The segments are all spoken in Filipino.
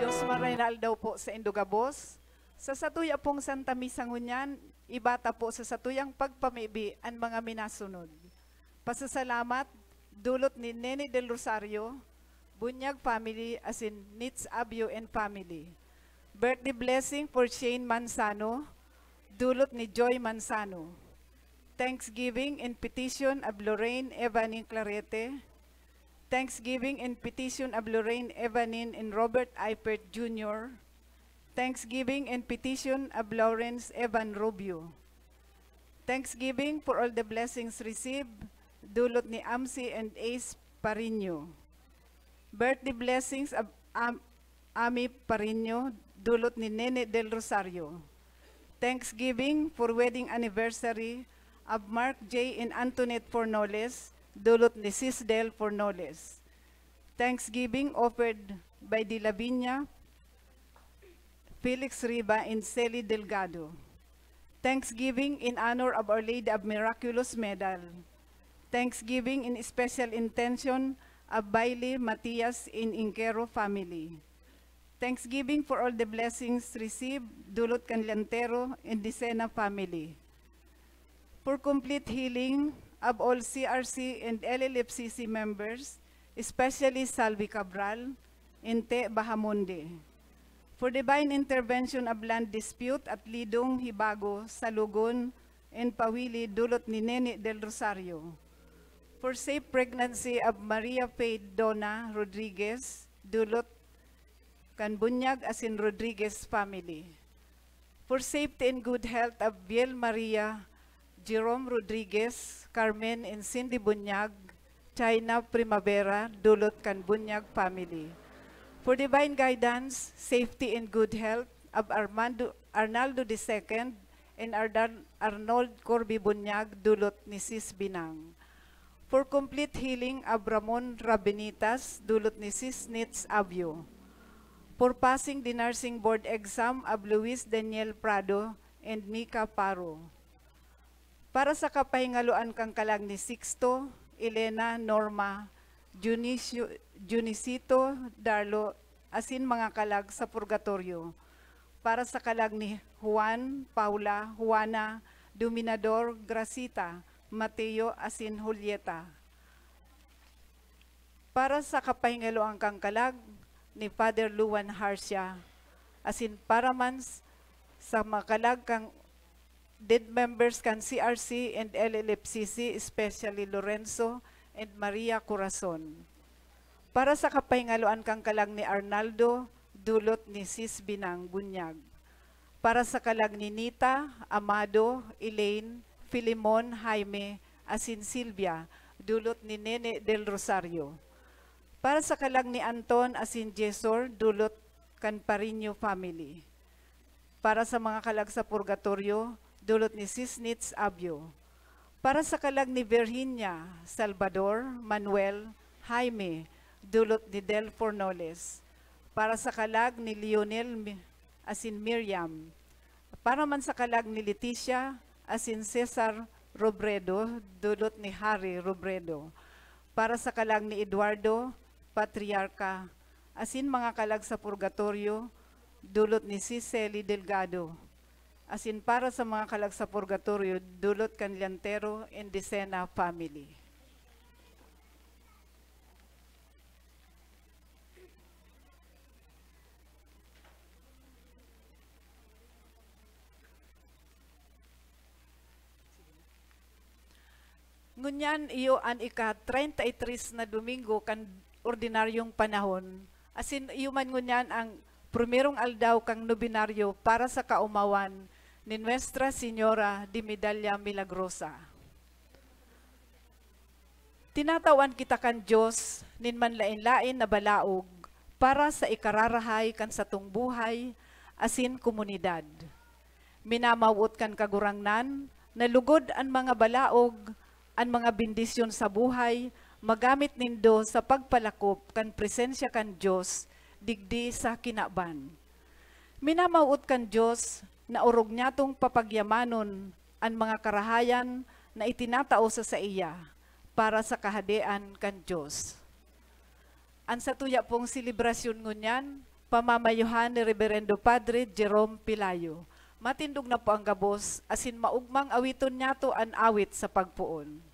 Nos marinal daw po sa Indugabos. Sa satuya pong Santa Misa ngunyan, ibata po sa satuyang pagpamibi ang mga minasunod. Pasasalamat, dulot ni Nene del Rosario, Bunyag family as in Nitz Abyo and family. Birthday blessing for Shane Manzano, dulot ni Joy Manzano. Thanksgiving and petition of Lorraine Evanin Clarete. Thanksgiving and petition of Lorraine Evanin and Robert Eipert Jr. Thanksgiving and petition of Lawrence Evan Rubio. Thanksgiving for all the blessings received, dulot ni Amsi and Ace Parino. Birthday blessings of Ami Parino, dulot ni Nene del Rosario. Thanksgiving for wedding anniversary of Mark J. and Antoinette Fornoles, dulot ni Sisdel Fornoles. Thanksgiving offered by De La Viña, Felix Riba, and Celi Delgado. Thanksgiving in honor of Our Lady of Miraculous Medal. Thanksgiving in special intention of Bailey Matias in Inquero family. Thanksgiving for all the blessings received, dulot Canlantero and Dicena family. For complete healing of all CRC and LLFCC members, especially Salvi Cabral, Inte Bahamonde. For divine intervention of land dispute at Lidong, Hibago, Salugon, and Pawili, dulot ni Nene del Rosario. For safe pregnancy of Maria Faye Donna Rodriguez, dulot Canbunyag as in Rodriguez family. For safety and good health of Biel Maria Jerome Rodriguez, Carmen and Cindy Bunyag, China Primavera, dulot Canbunyag family. For divine guidance, safety and good health of Arnaldo II and Arnold Corby Bunyag, dulot ni Sis Binang. For complete healing of Ramon Rabinitas, dulot ni Sis Nitz Abyo. For passing the nursing board exam of Luis Daniel Prado and Mika Paro. Para sa kapahingaluan kang kalag ni Sixto, Elena, Norma, Junicito, Darlo, asin mga kalag sa purgatorio. Para sa kalag ni Juan, Paula, Juana, Dominador, Gracita, Mateo, asin Julieta. Para sa kapahingaluan kang kalag ni Father Luan Harsia, asin para man sa makalag kang dead members kan CRC and LLFCC, especially Lorenzo and Maria Corazon. Para sa kapahingaluan kang kalag ni Arnaldo, dulot ni Sis Binang Bunyag. Para sa kalag ni Nita, Amado, Elaine, Filimon, Jaime, asin Silvia, dulot ni Nene del Rosario. Para sa kalag ni Anton, asin Jesor, dulot kan Parino family. Para sa mga kalag sa purgatorio, dulot ni Sis Nitz Abyo. Para sa kalag ni Virginia, Salvador, Manuel, Jaime, dulot ni Del Fornoles. Para sa kalag ni Lionel, asin Miriam. Para man sa kalag ni Leticia, asin Cesar Robredo, dulot ni Harry Robredo. Para sa kalag ni Eduardo, Patriarca, asin mga kalag sa purgatorio, dulot ni Celi Delgado. Asin para sa mga kalag sa purgatorio, dulot Canlantero and Dicena family. Ngunyan iyo an ika-33 na Domingo kan ordinaryong panahon. Asin iyo man ngunyan ang primerong aldaw kang nobinaryo para sa kaumawan ni Nuestra Señora de Medalla Milagrosa. Tinatawan kita kan Diyos nin manlain-lain na balaog para sa ikararahay kan satong buhay asin komunidad. Minamawot kan kagurangnan, nalugod ang mga balaog, ang mga bendisyon sa buhay, magamit nindo sa pagpalakop kan presensya kan Diyos, digdi sa kinaban. Minamawot kan Diyos na urog niya tong papagyamanon ang mga karahayan na itinatao sa iya para sa kahadean kan Diyos. Ang satuya pong selebrasyon ngunyan, pamamayuhan ni Reverendo Padre Jerome Pilayo. Matindog na po ang gabos, asin maugmang awiton niya to an awit sa pagpuon.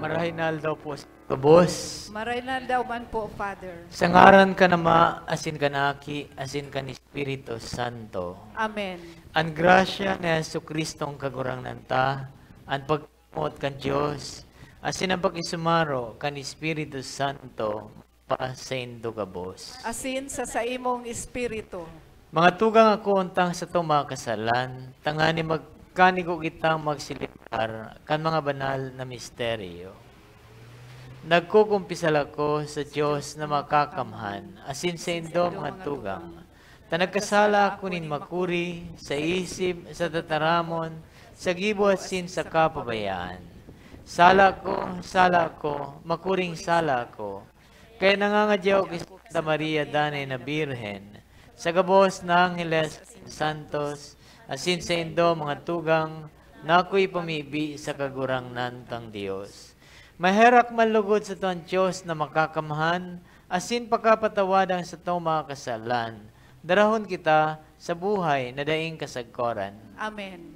Marahinal daw po sa kabos. Maraynal daw man po, Father. Sa ngaran ka na ma, asin ka na aki, asin ka ni Espiritu Santo. Amen. Ang grasya ni Jesucristong kagurang nanta, ang pagkamot kan Diyos, asin ang pag-isumaro kan Espiritu Santo, para sa indo kabos. Asin sa imong espiritu. Mga tugang ako untang sa tumakasalan, tangani magkanigo kitang magsilipar kan mga banal na misteryo. Nagkukumpisal ako sa Diyos na makakamhan, asin sa indo mga tugang. Tanagkasala ako nin makuri, sa isip, sa tataramon, sa gibo at sin sa kapabayaan. Sala ko, makuring sala ko. Kaya nangangadyaw kay Santa Maria Danay na Birhen, sa gabos na Angeles Santos, asin sa indo mga tugang, na ako'y pamibi sa kagurang nantang Diyos. Maherak manlugod sa tuwan Diyos na makakamahan, asin pagkapatawadang sa tuwang mga kasalan. Darahon kita sa buhay na daing kasagkoran. Amen.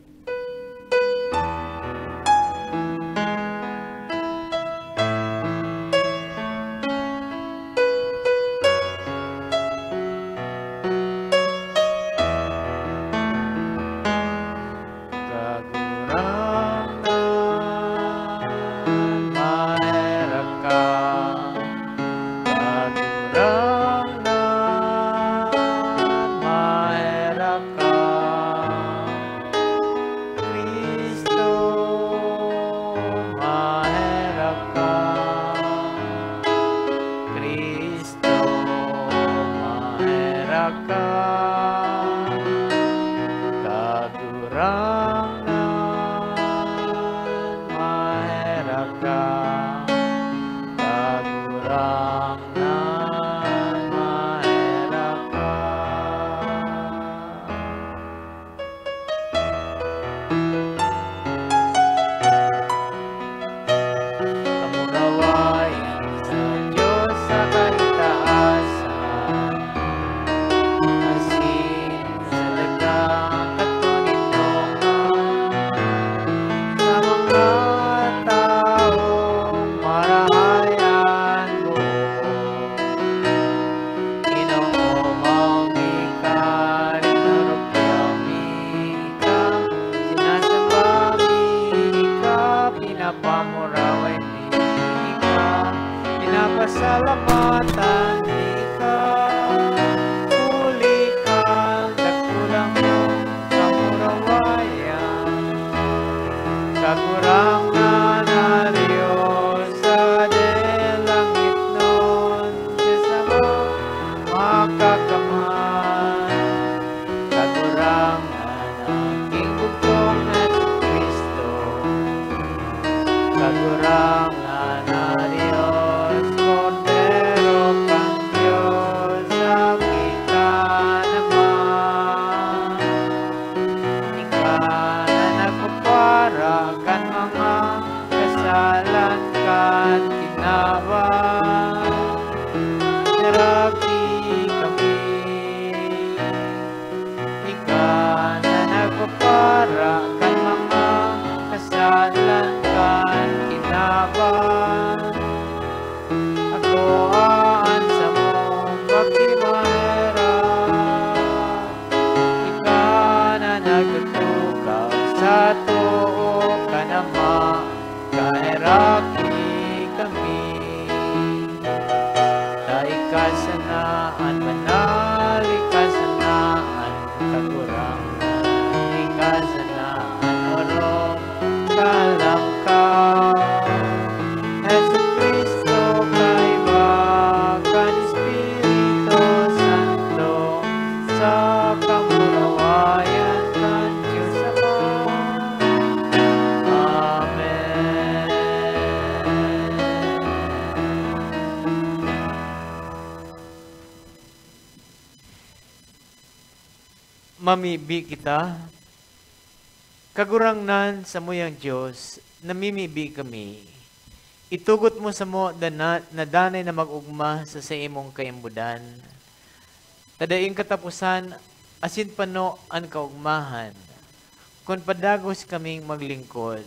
pinapamuraway ni ka, pinapasalamatan ni ka, huli ka, nagkulang mong kamurawayan, kagurangan na Diyos sa langit nun, sesama makakamhan, kagurangan ang King Bugtong na Kristo, kagurangan na Diyos, Kordero kang Diyos, sakit ka naman. Ikaw na nagpapara kan mga kasalan kan tinawan, naraki kami. Ikaw na nagpapara kan mga kasalan kan tinawan, ako aan sa mong pagkimahirap. Ikaw na nagtutukaw sa tuo ka naman, kaheraki kami. Ta ikasanaan, banal ikasanaan, kagurangan ikasanaan, orong kalangkaw. Jesu Cristo kay bakan Espiritu Santo, sa kamurawayan kan Diyos Ama. Amen. Mamibi kita, kagurangnan sa muyang Diyos, namimibi kami. Itugot mo sa mo na danay na mag-ugma sa imong kaimbudan. Tadaing katapusan, asin pano ang kaugmahan. Kung padagos kaming maglingkod,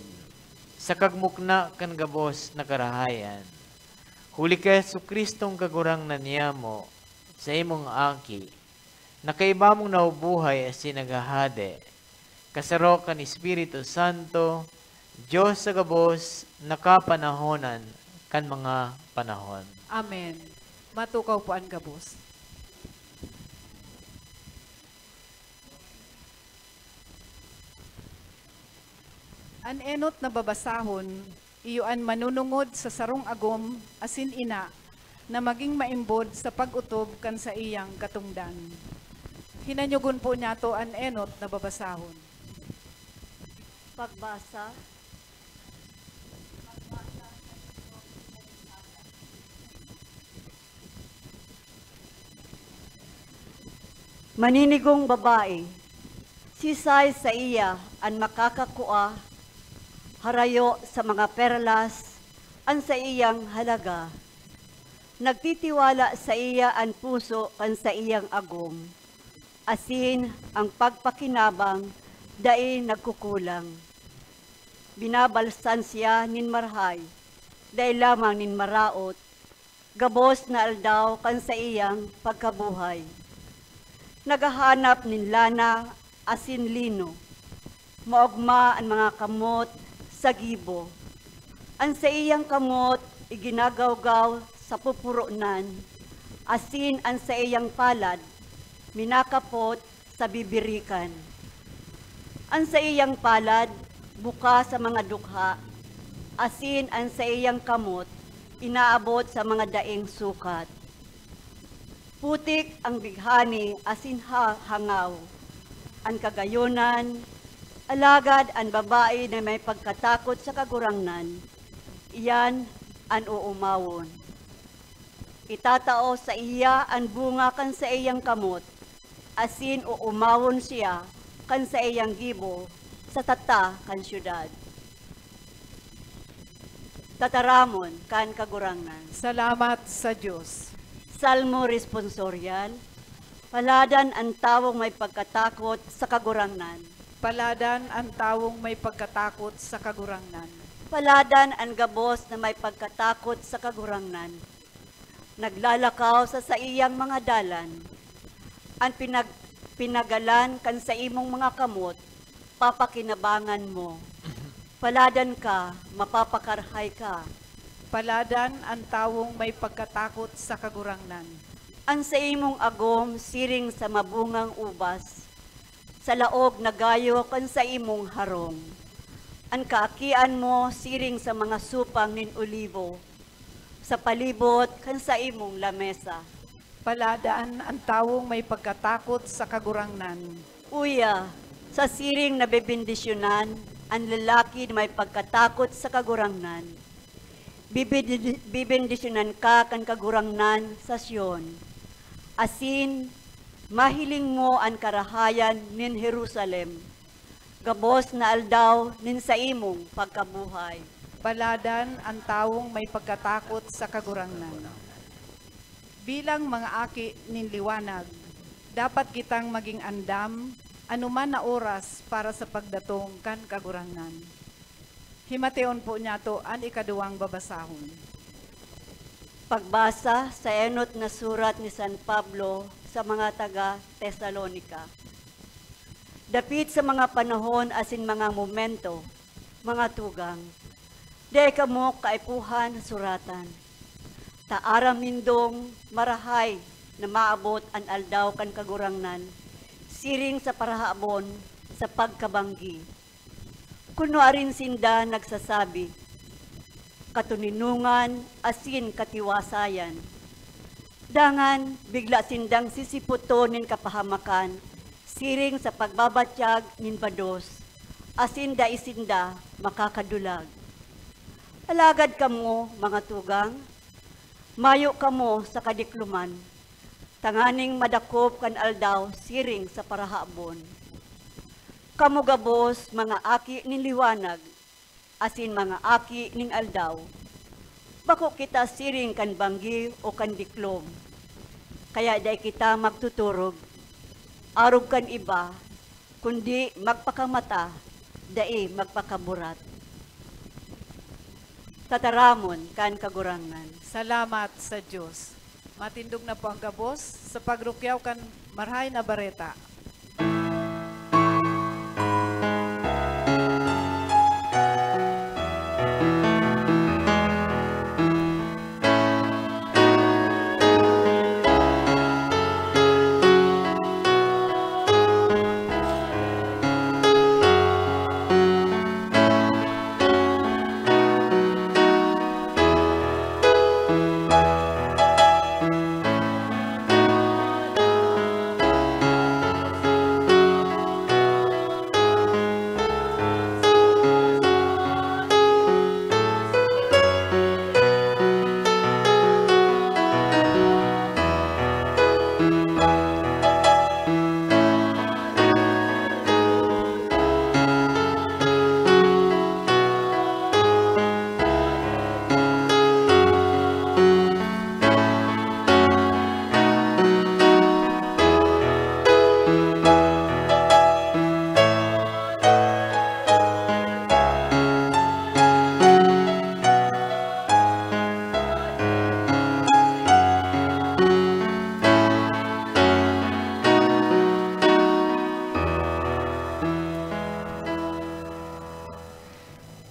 sa kagmukna kan gabos na karahayan. Huli kay Jesu Kristong kagurangnan niya mo sa imong aki, nakaiba mong naubuhay asin naghahade. Kasaro kan Espiritu Santo, Diyos sa gabos, nakapanahonan kan mga panahon. Amen. Matukaw po ang gabos. An enot na babasahon, iyoan manunungod sa sarong agom, asin ina, na maging maimbod sa pag-utob kan sa iyang katungdan. Hinanyugon po niya to an enot na babasahon. Pagbasa. Maninigong babae, sisay sa iya ang makakakua, harayo sa mga perlas, ang sa iyang halaga. Nagtitiwala sa iya ang puso kan sa iyang agom, asin ang pagpakinabang dai nagkukulang. Binabalsan siya nin marhay, dai lamang nin maraot, gabos na aldaw kan sa iyang pagkabuhay. Nagahanap nin lana asin lino, maugma ang mga kamot sa gibo. Ang sa iyang kamot iginagawgaw sa pupuronan, asin ang sa iyang palad minakapot sa bibirikan. Ang sa iyang palad buka sa mga dukha, asin ang sa iyang kamot inaabot sa mga daing sukat. Putik ang bighani asin hangaw, ang kagayonan, alagad ang babae na may pagkatakot sa kagurangnan, iyan ang uumawon. Itatao sa iya ang bunga kan sa iyang kamot, asin uumawon siya kan sa iyang gibo sa tata kan syudad. Tataramon kan kagurangnan. Salamat sa Diyos. Salmo responsorial, paladan ang tawong may pagkatakot sa kagurangnan. Paladan ang tawong may pagkatakot sa kagurangnan. Paladan ang gabos na may pagkatakot sa kagurangnan. Naglalakaw sa iyang mga dalan. Ang pinagalan kan sa imong mga kamot, papakinabangan mo. Paladan ka, mapapakarhay ka. Paladan ang tawong may pagkatakot sa kagurangnan. Ang sa imong agom, siring sa mabungang ubas. Sa laog na gayo kan sa imong harong. Ang kaakian mo, siring sa mga supang nin olivo. Sa palibot kan sa imong lamesa. Paladan ang tawong may pagkatakot sa kagurangnan. Uya, sa siring na bebendisyonan, ang lalaki na may pagkatakot sa kagurangnan. Bibendisyonan ka kan kagurangnan sa Sion. Asin, mahiling mo ang karahayan nin Jerusalem. Gabos na aldaw nin sa imong pagkabuhay. Paladan ang tawong may pagkatakot sa kagurangnan. Bilang mga aki nin liwanag, dapat kitang maging andam, anuman na oras para sa pagdatong kan kagurangnan. Himateon po niya to ang ikaduwang babasahon. Pagbasa sa enot na surat ni San Pablo sa mga taga Tesalonika. Dapit sa mga panahon asin mga momento, mga tugang, di kamo kaipuhan suratan. Taaram mindong marahay na maabot ang aldaw kan kagurangnan, siring sa parahabon sa pagkabanggi. Kunwarin sinda nagsasabi, katuninungan asin katiwasayan. Dangan bigla sindang sisiputo nin kapahamakan, siring sa pagbabatyag nin bados, asin da isinda makakadulag. Alagad kamo mga tugang, mayo kamo sa kadikluman, tanganing madakop kan aldaw siring sa parahabon. Kamo gabos mga aki nin liwanag, asin mga aki ning aldaw. Bako kita siring kan banggi o kan diklom. Kaya day kita magtuturog, arog kan iba, kundi magpakamata, dai magpakaburat. Tataramon kan kagurangnan. Salamat sa Diyos. Matindog na po ang gabos sa pagrukyaw kan marhay na bareta.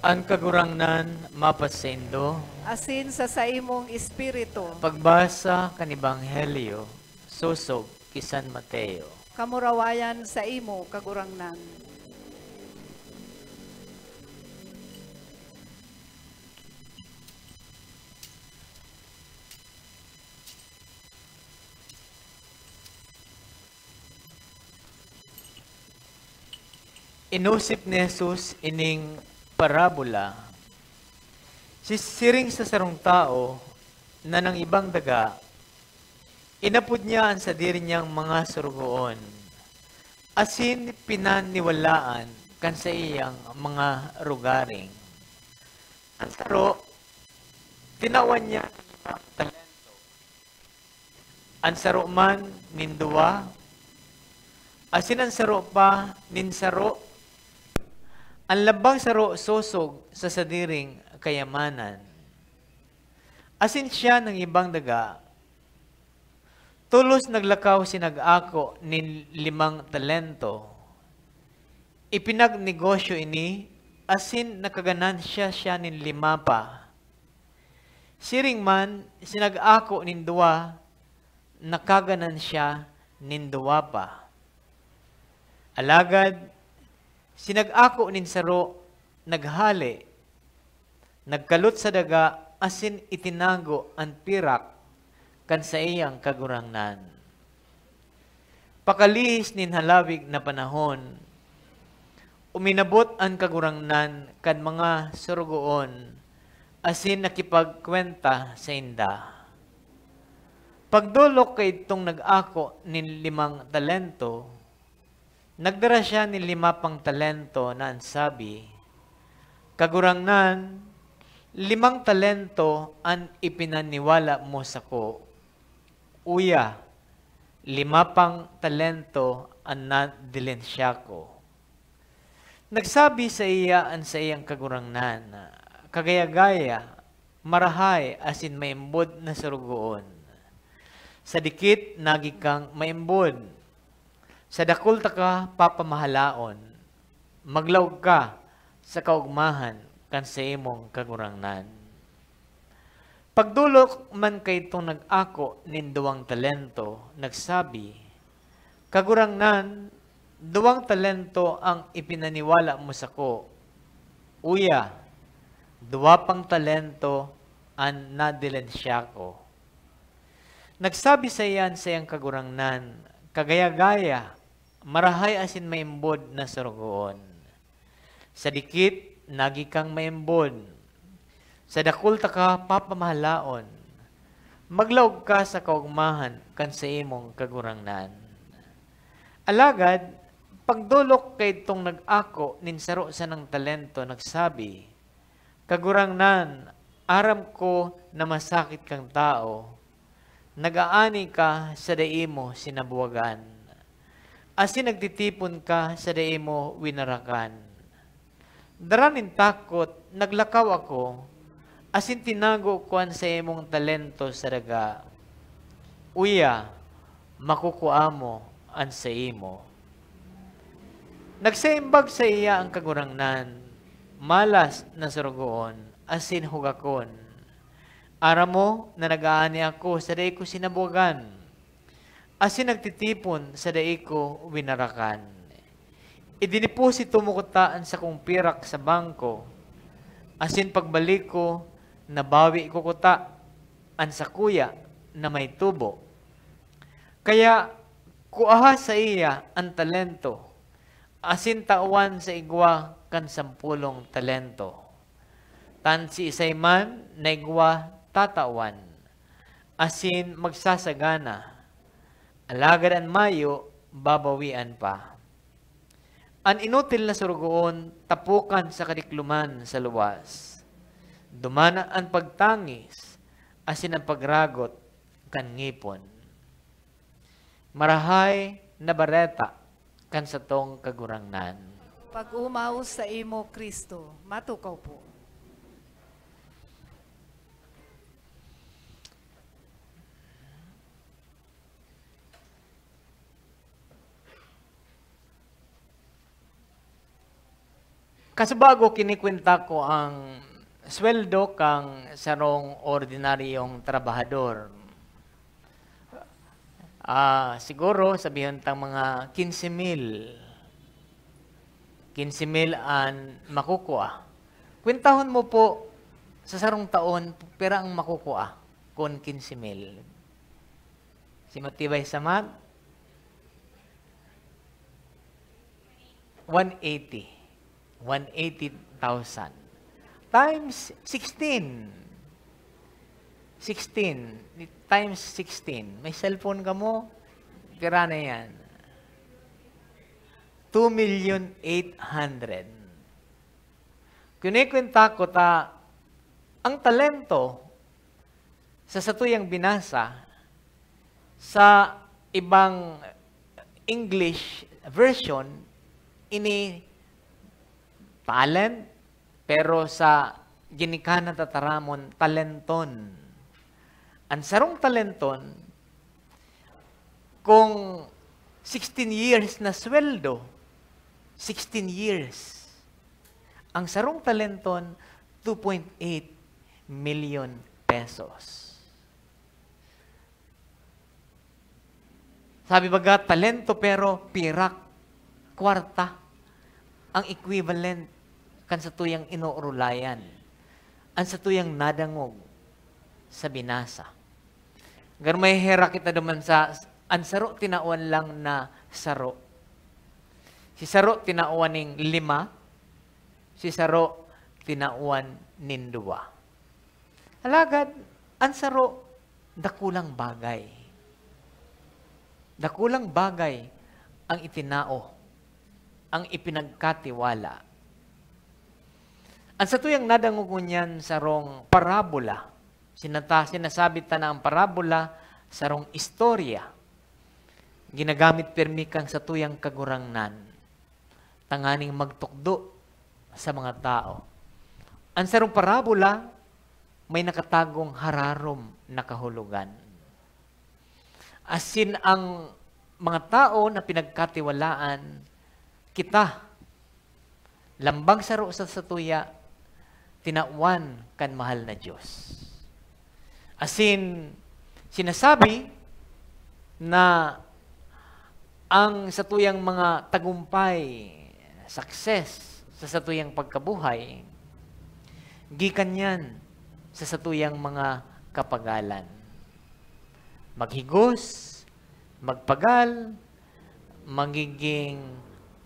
Ang kagurangnan mapasendo. Asin sa imong espiritu, Pagbasa kanibang Helyo, susog kisan Mateo. kamurawayan sa imo kagurangnan. Inusip ni Jesus ining parabola, sisiring sa sarong tao na ng ibang daga, inapod niya ang sa diri niyang mga surugoon, asin pinaniwalaan kan sa iyang mga rugaring. Ang saro, tinawan niya ng ibang talento. Ang saro man ninduwa, asin ang saro pa ninsaro. Ang labang saro sosog sa sadiring kayamanan. Asin siya ng ibang daga, tulos naglakaw sinag-ako nin 5 talento. Ipinagnegosyo ini asin nakaganansya siya nin 5 pa. Siring man, sinag-ako nin 2, nakaganansya nin 2 pa. Alagad, sinag-ako nin 0, naghali, nagkalot sa daga, asin itinago ang pirak kan sa iyang kagurangnan. Pakalihis nin halawig na panahon, uminabot ang kagurangnan kan mga surugoon, asin nakipagkwenta sa inda. Pagdulok kay itong nag-ako nin 5 talento, nagdara siya nin 5 pang talento na ansabi, kagurangnan, 5 talento ang ipinaniwala mo sa ko. Uya, 5 pang talento ang nadilensya ko. Nagsabi sa iya ang sa iyang kagurangnan, kagaya-gaya, marahay asin maimbod na surugoon. Sa dikit nagi kang maimbod, sa dakul ta ka papamahalaon, maglawg ka sa kaugmahan kan sa imong kagurangnan. Pagdulok man kay itong nag-ako nin 2 talento, nagsabi, kagurangnan, 2 talento ang ipinaniwala mo sa ko. Uya, 2 pang talento ang nadilensya ko. Nagsabi sa iyan sa iyang kagurangnan, kagaya-gaya, marahay asin maimbod na surugoon. Sa dikit, nagi kang maimbod. Sa dakul ta ka papamahalaon, maglawg ka sa kaugmahan kan sa imong kagurangnan. Alagad, pagdulok kay itong nag-ako nin 0 sa ng talento, nagsabi, kagurangnan, aram ko na masakit kang tao, nag-aani ka sa daimo sinabuwagan, asin nagtitipon ka sa daimo winarakan. Daranin takot, naglakaw ako, asin tinago kuan sa imong talento sa daga. Uya, makukuha mo an sa imo. Nagsaimbag sa iya ang kagurangnan, malas na surugoon, asin hugakon. Ara mo na nag-aani ako sa daig ko sinabugan, asin nagtitipon sa daig ko winarakan. Idiniposito mo kutaan sa kong pirak sa bangko, asin pagbalik ko, nabawi ko kuta an sa kuya na may tubo. Kaya kuaha sa iya ang talento, asin tawan sa igwa kan 10 talento. Tan si isay man na igwa tatawan, asin magsasagana, alagad an mayo babawian pa. An inutil na surugoon tapukan sa kadikluman sa luwas. Dumana ang pagtangis, asin ang pagragot kan ngipon. Marahay na bareta kan sa tong kagurangnan. Pag-umaw sa imo, Kristo, matukaw po. Kasabago kinikwenta ko ang sweldo kang sarong ordinaryong trabahador. Siguro sabihin tang mga 15,000. 15,000 ang makukuha. Kwentahon mo po sa sarong taon, pera ang makukuha kung 15,000. Si Matibay Samad? 180,000. Times 16. 16. Times 16. May cellphone ka mo, pera na yan. 2,800,000. Kunikwenta ko ang talento sa satuyang binasa sa ibang English version ini talent, pero sa ginikanan tataramon talenton. Ang sarong talenton, kung 16 years na sweldo, 16 years. Ang sarong talenton, 2.8 million pesos. Sabi baga, talento pero pirak, kwarta, ang equivalent kan sa tuyang inuurulayan, ang sa tuyang nadangog sa binasa. Ganun may hera kita naman sa ansaro tinauan lang na saro. Si saro tinauan ning 5, si saro tinauan nin 2. Alagad, ansaro dakulang bagay. Dakulang bagay ang itinao, ang ipinagkatiwala. Ang sa tuyang nadangugon niyan sarong parabola. Sinasabi ta na ang parabola sarong istorya. Ginagamit permi kang sa tuyang kagurangnan. Tanganing magtukdo sa mga tao. Ang sarong parabola, may nakatagong hararom na kahulugan. Asin ang mga tao na pinagkatiwalaan, kita, lambang saro sa satuya, tinauan kan mahal na Diyos. Asin, sinasabi na ang satuyang mga tagumpay, success sa satuyang pagkabuhay, gikan yan sa satuyang mga kapagalan. Maghigos, magpagal, magiging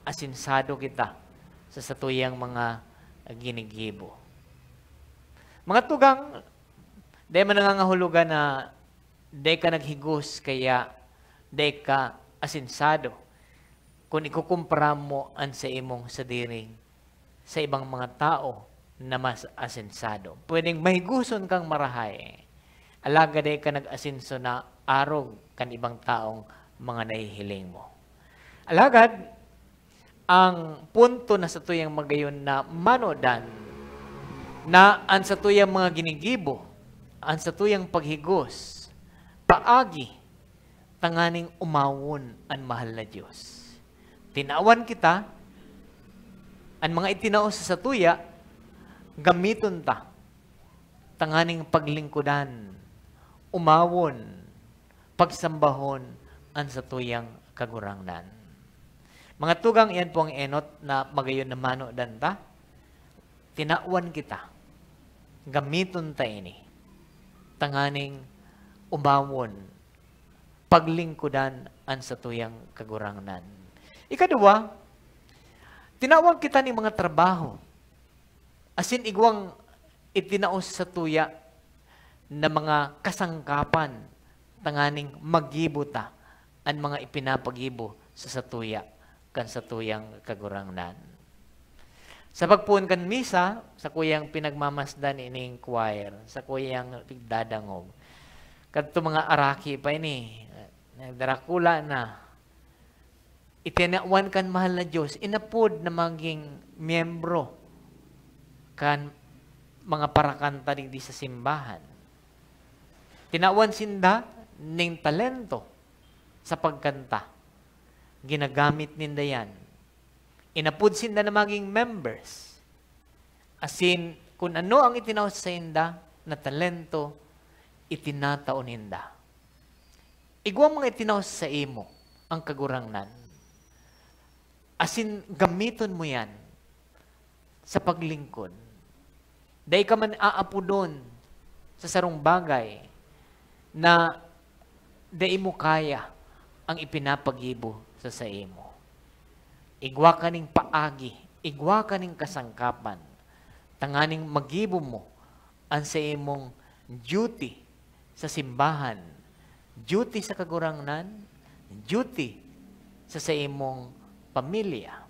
asinsado kita sa satuyang mga ginigibo. Mga tugang, di man nangangahulugan na di ka naghigos kaya di ka asinsado kung ikukumpara mo ang sa imong sadiring sa ibang mga tao na mas asinsado. Pwedeng mahiguson kang marahay. Alaga di ka nag-asinso na arog kan ibang taong mga nahihiling mo. Alagad, ang punto na sa tuyang magayon na manodan, na ang sa tuyang mga ginigibo, ang sa tuyang paghigos, paagi, tanganing umawon ang mahal na Diyos. Tinawan kita, ang mga itinao sa satuya, gamiton ta, tanganing paglingkudan, umawon, pagsambahon, ang satuyang kagurangnan. Mga tugang, yan po ang enot na magayon na mano danta. Tinauan kita. Gamiton ta ini. Tanganing umawon, paglingkudan, ang satuyang kagurangnan. Ikadua, tinawag kita ni mga trabaho. Asin igwang itinaos sa tuya na mga kasangkapan, tanganing magibuta ang mga ipinapagibo sa satuya kan satuyang kagurangnan. Sa pagpuon kan misa, sa kuyang pinagmamasdan ining choir, sa kuyang pigdadangog, kadto mga araki pa ini, nagdarakula na, itinawan kan mahal na Diyos, inapod na maging miyembro kan mga parakanta di sa simbahan. Tinawan sinda ning talento sa pagkanta. Ginagamit ninda yan. Inapod sinda na maging members. Asin, kung ano ang itinaw sa inda na talento, itinataon ninda. Igwang mga itinaw sa imo ang kagurangnan. Asin, gamiton mo yan sa paglingkod. Dahil ka man aapudon sa sarong bagay na dahil mo kaya ang ipinapagibo sa imo. Igwa ka ning paagi, igwa ka ning kasangkapan, tanganing magibo mo ang sa imong duty sa simbahan, duty sa kagurangnan, duty sa imong pamilya.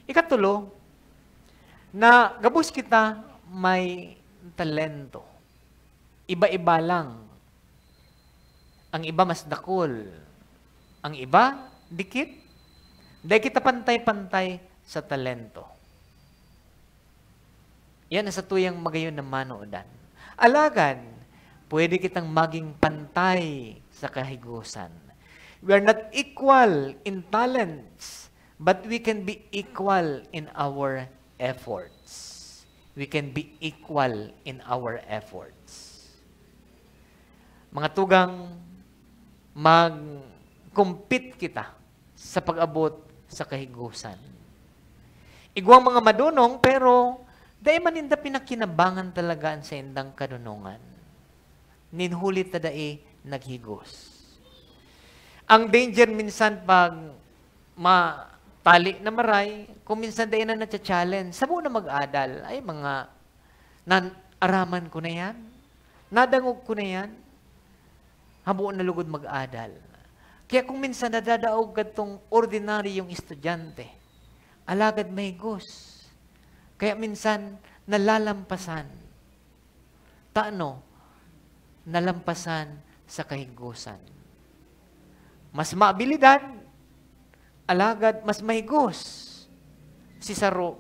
Ikatulo, na gabos kita may talento. Iba-iba lang. Ang iba mas dakol. Ang iba, dikit. Dahil kita pantay-pantay sa talento. Yan sa tuyang magayon na manoodan. Alagan, pwede kitang maging pantay sa kahigusan. We are not equal in talents, but we can be equal in our efforts. We can be equal in our efforts. Mga tugang, mag-compete kita sa pag-abot sa kahigusan. Igwang mga madunong, pero dahil maninda pinakinabangan talaga sa indang kadunungan. Ninhulit na dahil naghigos. Ang danger minsan pag matali na maray, kung minsan dahil na na-challenge, sabo na mag-adal, ay mga araman ko na yan, nadangog ko na yan, habo na lugod mag-adal. Kaya kung minsan nadadaog ka itong ordinaryong estudyante, alagad may higos. Kaya minsan nalalampasan. Taano? Nalampasan sa kahigusan. Mas maabilidad, alagad mas mahigos si Saro.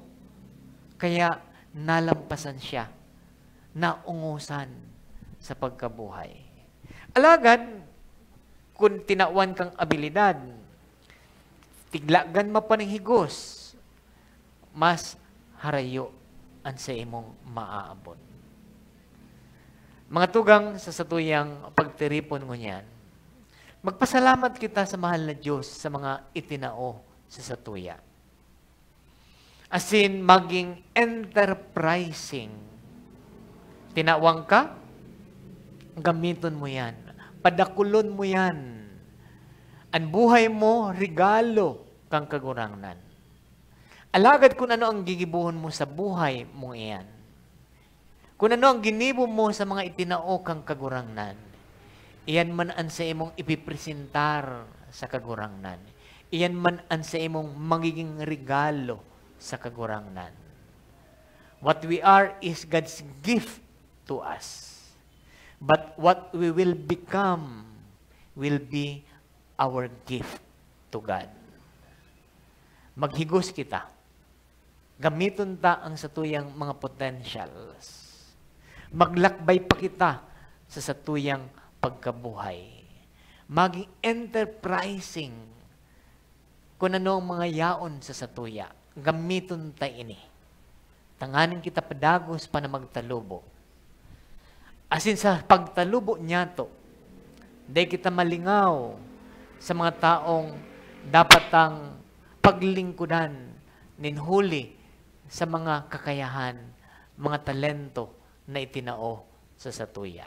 Kaya nalampasan siya, naungusan sa pagkabuhay. Alagad, kung tinawan kang abilidad, tiglagan mapaning higos, mas harayo ang sa imong maaabot. Mga tugang sa satuyang pagtiripon ngunyan, magpasalamat kita sa mahal na Diyos sa mga itinao sa satuya. As in, maging enterprising. Tinawang ka, gamiton mo yan. Padakulon mo yan. Ang buhay mo, regalo kang kagurangnan. Alagad kung ano ang gigibuhon mo sa buhay mong iyan. Kung ano ang ginibo mo sa mga itinao kang kagurangnan, iyan man ang sa imong ipipresentar sa kagurangnan. Iyan man ang sa imong magiging regalo sa kagurangnan. What we are is God's gift to us. But what we will become will be our gift to God. Maghigos kita. Gamiton ta ang satuyang mga potentials. Maglakbay pa kita sa satuyang pagkabuhay. Maging enterprising kung ano ang mga yaon sa satuya. Gamiton ta ini. Tanganin kita padagos pa na magtalubo. Asin sa pagtalubo niya to, di kita malingaw sa mga taong dapat ang paglingkudan ninhuli sa mga kakayahan, mga talento na itinao sa satuya.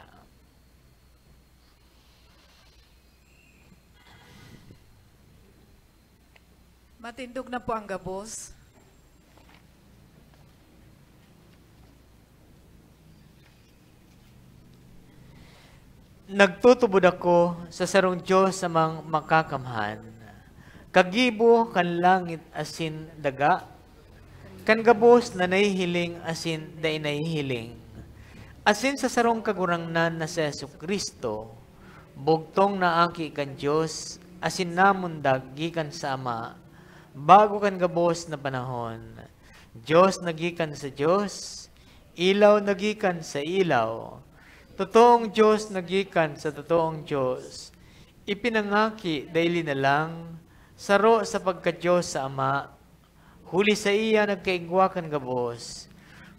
Matindog na po ang gabos. Nagtutubod ako sa sarong Diyos sa mga makakamhan. Kagibo kan langit asin daga, kan gabos na nahihiling asin day nahihiling. Asin sa sarong kagurangnan na sa Jesucristo, bugtong na aki kan Diyos, asin namundag gikan sa Ama, bago kan gabos na panahon. Diyos nagikan sa Diyos, ilaw nagikan sa ilaw, totoong Diyos nagikan sa totoong Diyos. Ipinangaki daily na lang, saro sa pagka-Diyos sa Ama, huli sa iya nagkaigwa kan gabos,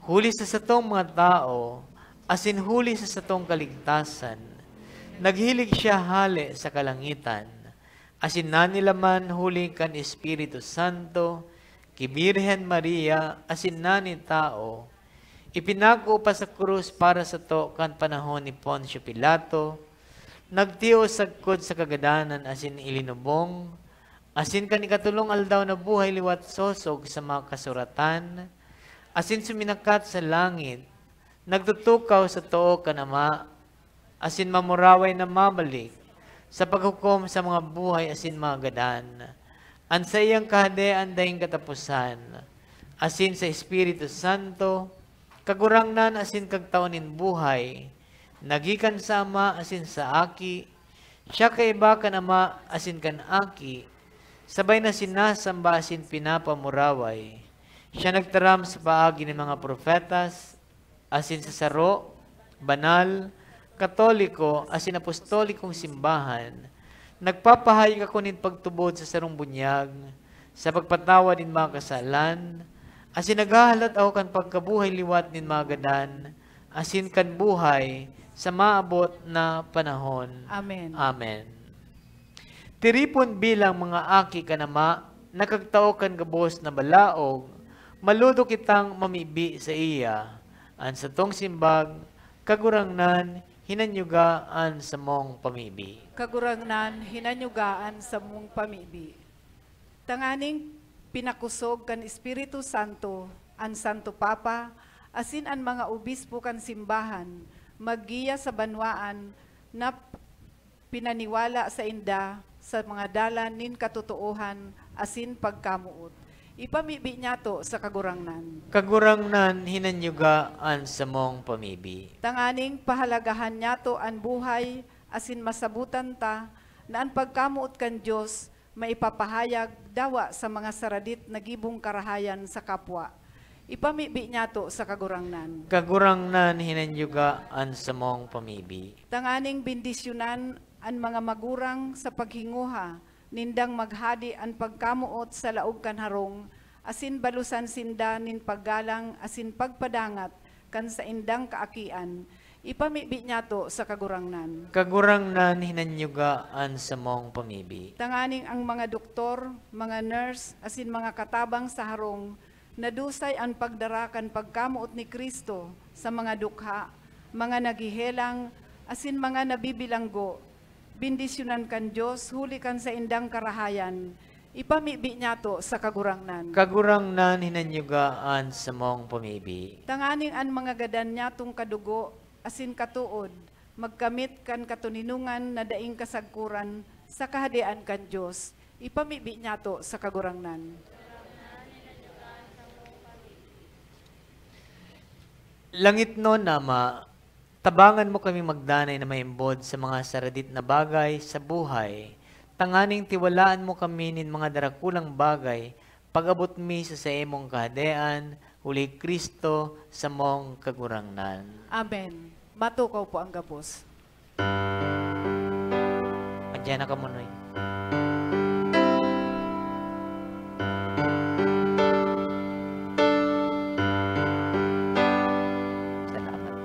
huli sa satong mga tao, asin huli sa satong kaligtasan. Naghilig siya hali sa kalangitan, asin nanilaman huli kan Espiritu Santo, kibirhen Maria, asin nani tao, ipinako pa sa krus para sa to kan panahon ni Poncio Pilato, nagtiyo sagkod sa kagadanan asin ilinubong, asin kan ikatulong aldaw na buhay liwat sosog sa mga kasuratan, asin suminakat sa langit, nagtutukaw sa too kan Ama, asin mamuraway na mabalik, sa paghukom sa mga buhay asin mga gadan, an sa iyang kahadean dahing katapusan, asin sa Espiritu Santo, kagurangnan asin kagtaonin buhay, nagikan sa Ama asin sa Aki, siya kaiba kan Ama asin kan Aki, sabay na sinasamba asin pinapamuraway, siya nagtaram sa paagi ng mga profetas, asin sa saro, banal, katoliko, asin apostolikong simbahan, nagpapahayag ako nin pagtubod sa sarong bunyag, sa pagpatawa din mga kasalan, Asin nagahalat ako kan pagkabuhay liwat nin magadan, asin kan buhay sa maabot na panahon. Amen. Amen. Tiripon bilang mga aki kanama, nakagtao kan gabos na balaog, maludo kitang mamibi sa iya, an sa tong simbag, kagurangnan, hinanyugaan sa mong pamibi. Kagurangnan, hinanyugaan sa mong pamibi. Tanganing pinakusog kan Espiritu Santo, an Santo Papa, asin an mga obispo kan simbahan, maggiya sa banwaan na pinaniwala sa inda sa mga dalan nin katutuohan asin pagkamuot. Ipamibi niya to sa kagurangnan. Kagurangnan, hinanyugaan sa mong pamibi. Tanganing pahalagahan niya to an buhay asin masabutan ta na ang pagkamuot kan Diyos maipapahayag dawa sa mga saradit na gibong karahayan sa kapwa. Ipamibi niya to sa kagurangnan. Kagurangnan, hinanyugaan sa mong pamibi. Tanganing bindisyonan ang mga magurang sa paghinguha, nindang maghadi ang pagkamuot sa laog kanharong, asin balusan sinda nin paggalang, asin pagpadangat, kan sa indang kaakian. Ipamibi niya to sa kagurangnan. Kagurangnan, hinanyugaan sa mong pamibi. Tanganing ang mga doktor, mga nurse, asin mga katabang sa harong, nadusay ang pagdarakan pagkamuot ni Kristo sa mga dukha, mga nagihelang, asin mga nabibilanggo, bindisyonan kan Diyos, huli kan sa indang karahayan, ipamibi niya to sa kagurangnan. Kagurangnan, hinanyugaan sa mong pamibi. Tanganing ang mga gadan niya tung kadugo, asin katuod, magkamit kan katuninungan na daing kasagkuran sa kahadian kan Diyos, ipamibi niya to sa kagurangnan. Langit no, Nama, tabangan mo kami magdanay na maimbod sa mga saradit na bagay sa buhay. Tanganing tiwalaan mo kami nin mga darakulang bagay, pag-abot mi sa imong kahadean, uli Kristo sa mong kagurangnan. Amen. Matukaw po ang gabos. Madyan na ka mo, Noy. Salamat.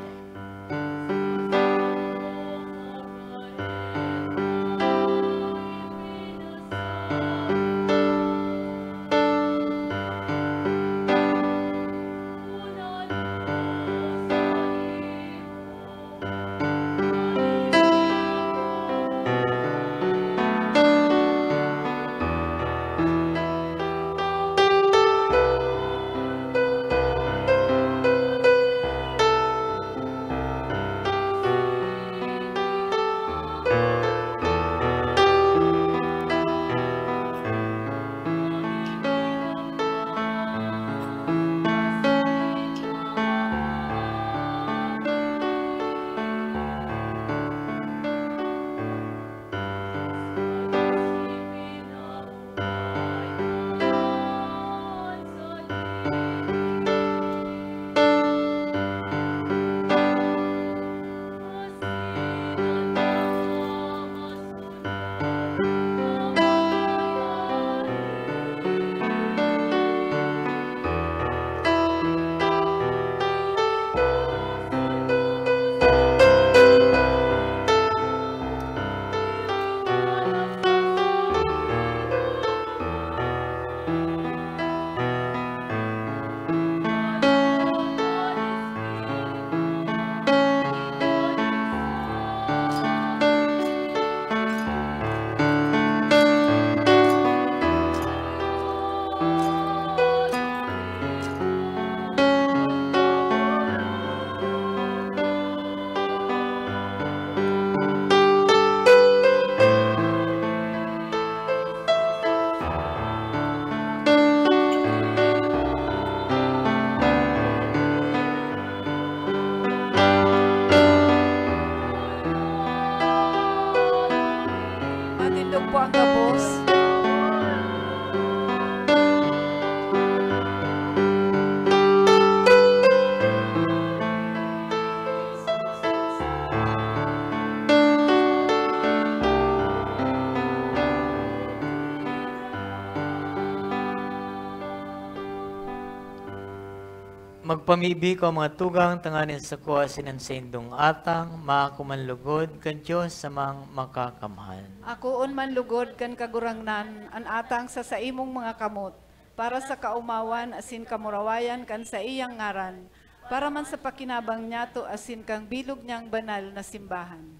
Magpamibi ko ang mga tugang tanganin sa kuha sinansendong atang, maakumanlugod kan Diyos sa mang makakamhan. Akoon man lugod kan kagurangnan, an atang sa imong mga kamot, para sa kaumawan asin kamurawayan kan sa iyang ngaran, para man sa pakinabang niyato asin kang bilog niyang banal na simbahan.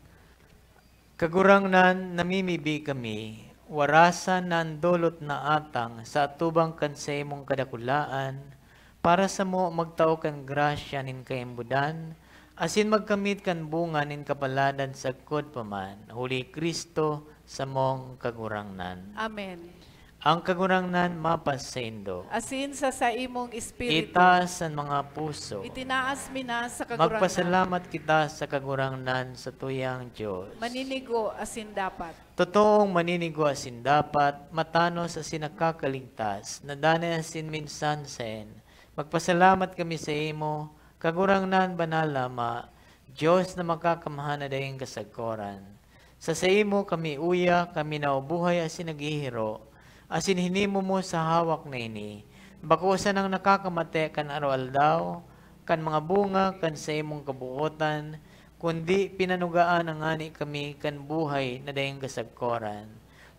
Kagurangnan namimibi kami, warasan na ang dulot na atang sa atubang kan sa imong kadakulaan, para sa mo magtao kan grasya nin kaimbudan, asin magkamit kan bunga nin kapaladan sa kod paman, huli Kristo sa mong kagurangnan. Amen. Ang kagurangnan mapas sa indo. Asin sa imong espiritu, Itaas ang mga puso. itinaas mina sa kagurangnan. Magpasalamat kita sa kagurangnan sa tuyang Diyos. Maninigo asin dapat. Totoong maninigo asin dapat, matanos asin nakakaligtas, nadana asin minsan sen. Magpasalamat kami sa imo, kagurangnan banal lama, Diyos na makakamhan na dayang kasagkoran. Sa imo kami uya, kami naubuhay asin naghihiro, asin hinimo mo sa hawak na ini. Bakusan ang nakakamate kan araw-aldaw, kan mga bunga, kan sa imong kabuotan, kundi pinanugaan ang ani kami kan buhay na dayang kasagkoran.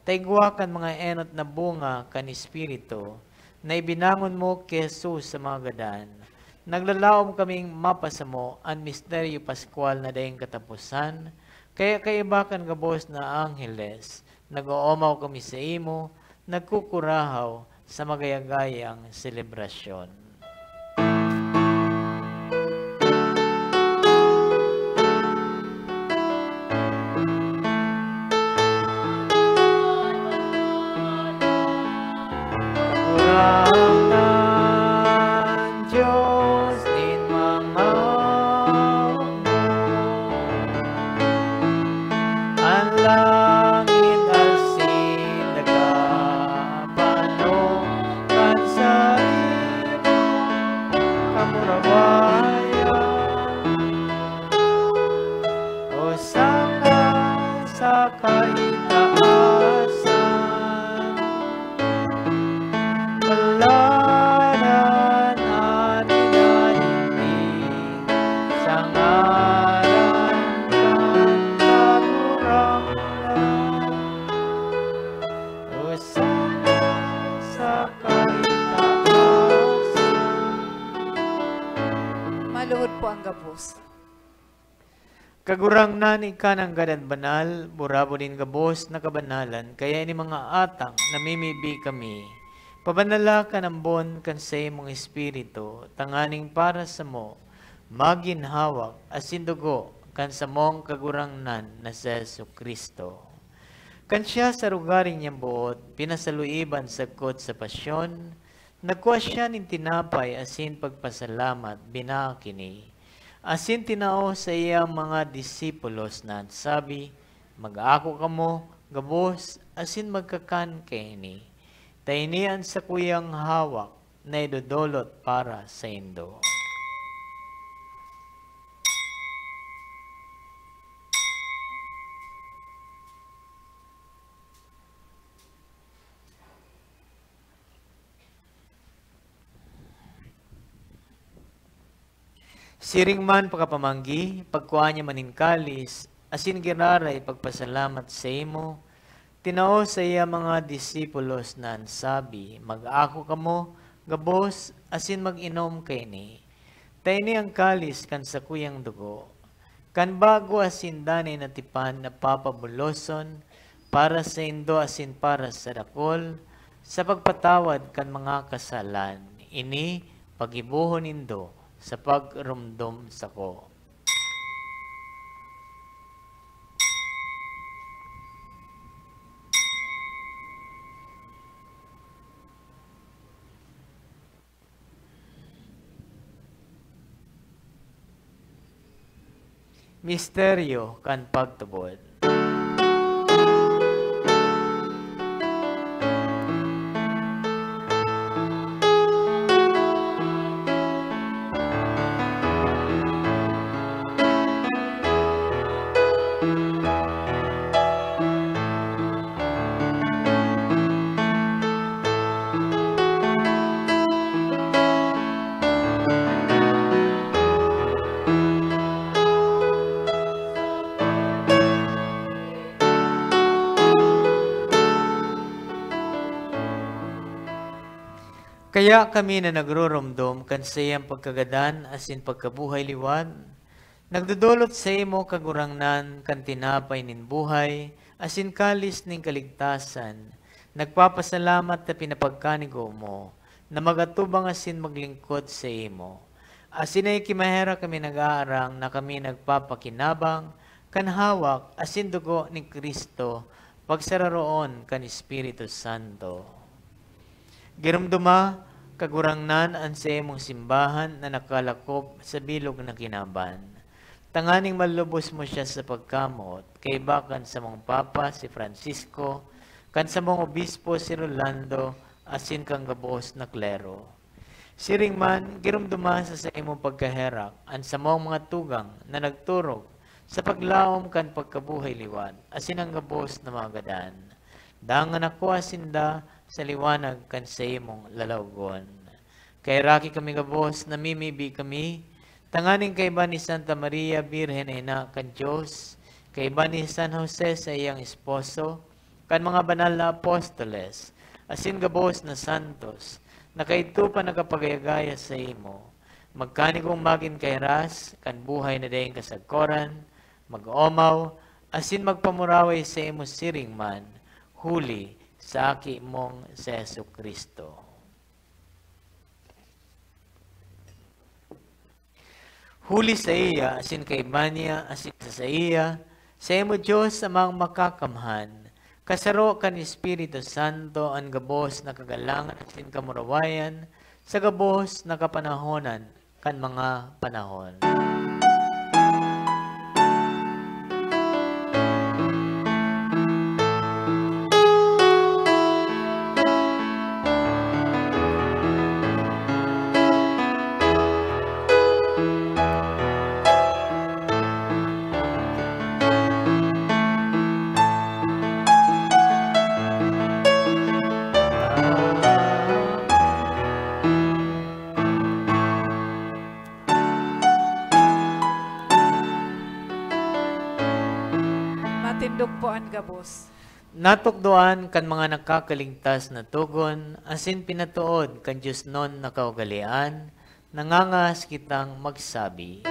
Taigwa kan mga enot na bunga kan espiritu, na ibinangon mo kay Jesus sa mga gadan. Naglalaom kaming mapasamo ang misteryo paskwal na dayang katapusan, kaya kaiba kan gabos na angheles, nag-oomaw kami sa imo, nagkukurahaw sa magayagayang selebrasyon. Kagurangnan, Diyos din mga ang langit asin nagapano kan sa imong kamurawayan. O sana sa kaitaasan, palanan atin nanindig sa ngaran kan kagurangnan. O sana sa kaitaasan. Maluhod po ang gabos. Kagurangnan ikanang gadan banal, burabo din gabos na kabanalan, kaya ini mga atang namimibi kami. Pabanala ka ng bon kan sa imong espiritu, tanganing para sa mo, maginhawak asin dugo kan sa mong kagurangnan na sa Jesucristo. Kan siya sa rugaring niyang buot, pinasaluiban sa kot sa pasyon, nagkuha siya nin tinapay asin pagpasalamat, binakini. Asin tinao sa iyang mga disipulos na sabi, mag-ako kamo, gabos, asin magkakan kaini. Tainian sa kuyang hawak na idodolot para sa indo. Siring man pagkapamanggi, pagkuha niya maninkalis, asin giraray pagpasalamat sa imo, tinao sa iya mga disipulos na ansabi, mag-ako kamo, gabos, asin mag-inom kaini. Taini ang kalis kan sa kuyang dugo, kan bago asin danay na tipan na papabuloson, para sa indo asin para sa dakol, sa pagpatawad kan mga kasalan, ini pagibuhon indo, sa pagrumdum sa ko. Misteryo kan pagtubod. Kaya kami na nagrurumdum kan sayang pagkagadan asin pagkabuhay liwat, nagdudulot sa imo kagurangnan kan tinapay nin buhay, asin kalis ning kaligtasan, nagpapasalamat na pinapagkanigo mo, na magatubang asin maglingkod sa imo. Asin ay kimahera kami nag-aarang na kami nagpapakinabang, kan hawak asin dugo ni Kristo, pagsararoon kan Espiritu Santo. Girumduma, kagurangnan ang sa imong simbahan na nakalakop sa bilog na kinaban. Tanganing malubos mo siya sa pagkamot, kay bakan sa mong Papa si Francisco, kan sa mong Obispo si Rolando, asin kang gabos na klero. Siring man, girumduma sa imong pagkaherak, ang sa mong mga tugang na nagturog sa paglaom kan pagkabuhay liwat, asin ang gabos na mga gadan. Dangan ako asinda, sa liwanag kan sa imong lalawgon. Kay raki kami gabos, namimibi kami, tanganing kay ba ni Santa Maria Birhen Ina kan Diyos, kay ba ni San Jose sa iyang esposo, kan mga banal na apostoles, asin gabos na santos, na kay ito pa nakapagayagaya sa imo, magkanigong magin kay ras, kan buhay na dayang kasagkoran, mag-omaw, asin magpamuraway sa imo siring man, huli, sa aki mong si Jesucristo. Huli sa iya, asin kay Manya, asin sa iya, sa imo Diyos amang makakamhan, kasaro kan Espiritu Santo ang gabos na kagalangan asin kamurawayan, sa gabos na kapanahonan kan mga panahon. Matindog po ang gabos. Natukdoan kan mga nakakaligtas na tugon, asin pinatuod kan Diyos non na kaugalian, nangangas kitang magsabi.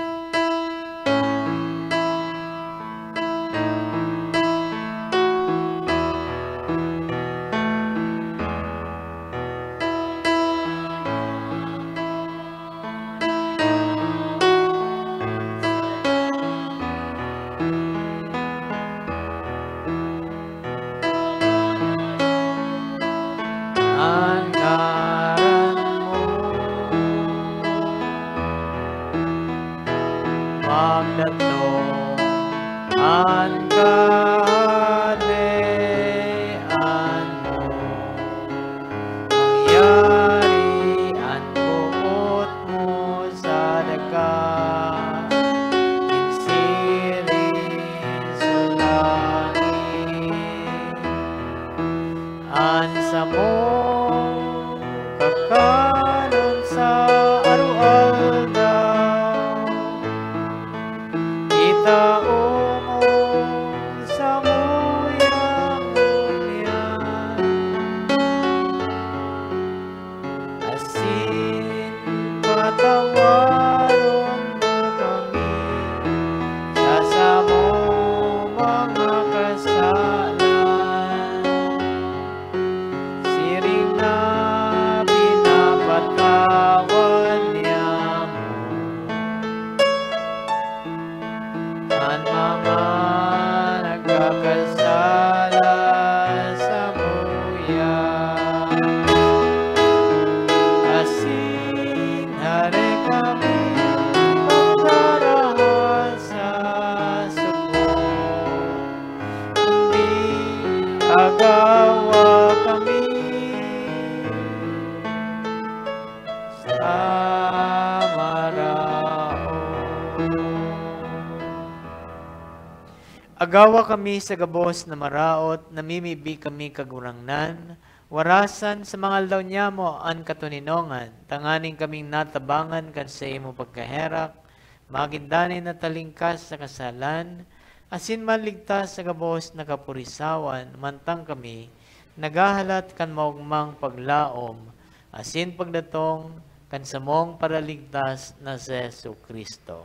Agawa kami sa gabos na maraot, namimibi kami kagurangnan, warasan sa mga aldaw niya mo ang katuninongan, tanganing kaming natabangan kan sa imo pagkaherak, magindanin na talingkas sa kasalan, asin maligtas sa gabos na kapurisawan, mantang kami, nagahalat kan maugmang paglaom, asin pagdatong kansamong paraligtas na si Jesu Kristo.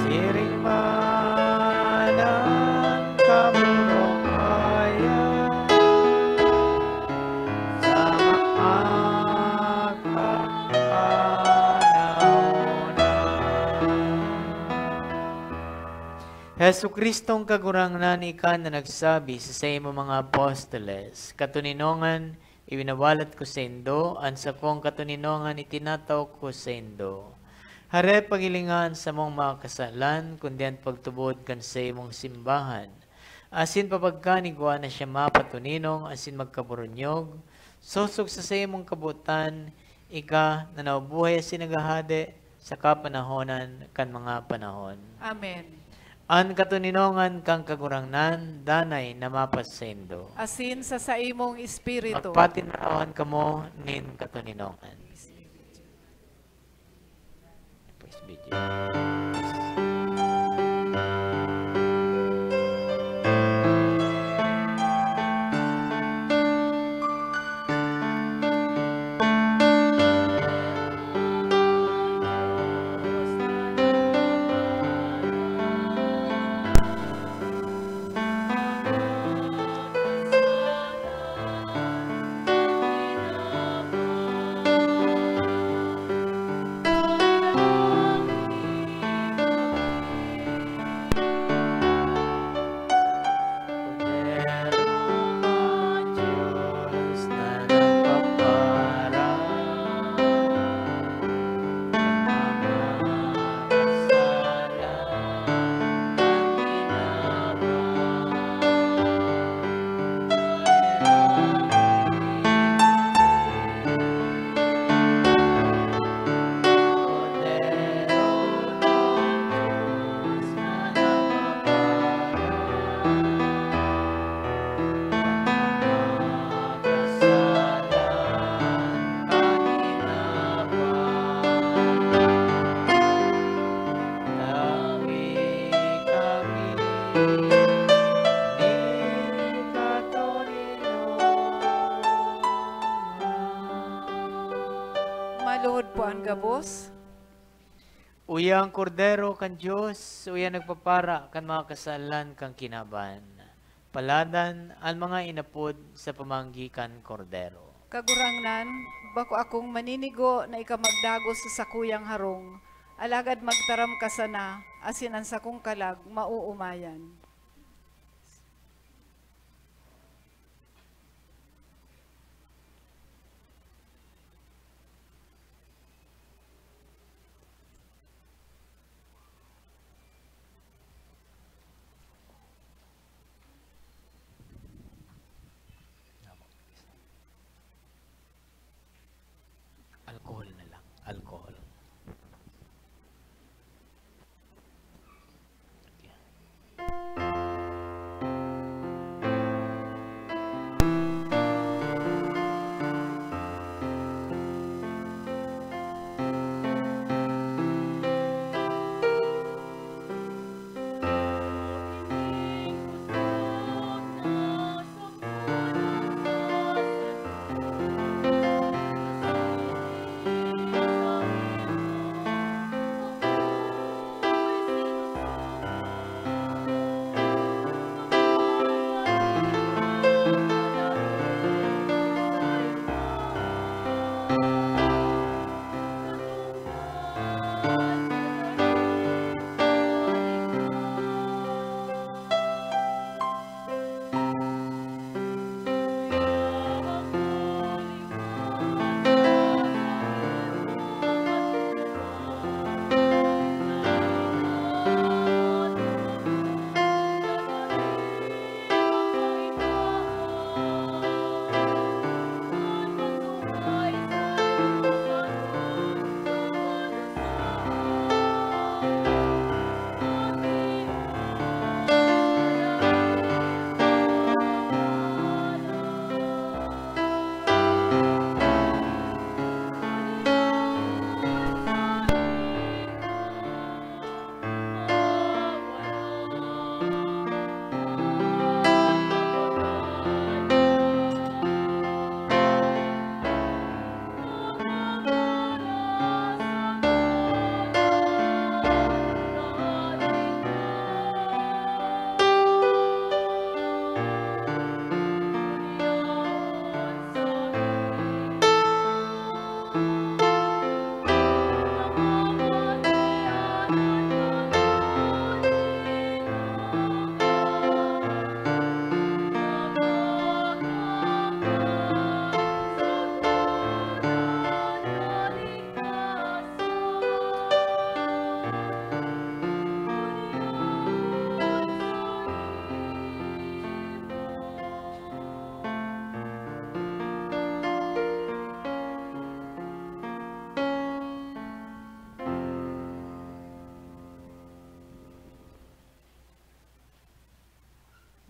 Siring man ang kamurong kaya sa Hesu Kristong kagurangan ikan na nagsabi sa imo mga apostoles, katuninongan ibinawalat ko sa indo, an sa kong katuninongan itinataw ko sa indo. Hare pagilingan sa mong mga kasalan, kundi ang pagtubod kan sa imong simbahan. Asin papagkanigwa na siya mapatuninong, asin magkaburunyog, susog sa imong kabutan, ika na naubuhay asin nagahade sa kapanahonan kan mga panahon. Amen. An katuninongan kang kagurangnan, danay na mapasendo. Asin sa imong espiritu. Magpatinrawan kamo nin katuninongan. Pues video. Maluhod po ang gabos. Uyang kordero kan Diyos, uyang nagpapara kan mga kasalan kang kinaban. Paladan ang mga inapod sa pamanggi kan kordero. Kagurangnan, bako akong maninigo na ikamagdagos sa sakuyang harong. Alagad magtaram ka sana, asin ang sakong kalag, mauumayan. Alcohol na lang. Alcohol. Okay.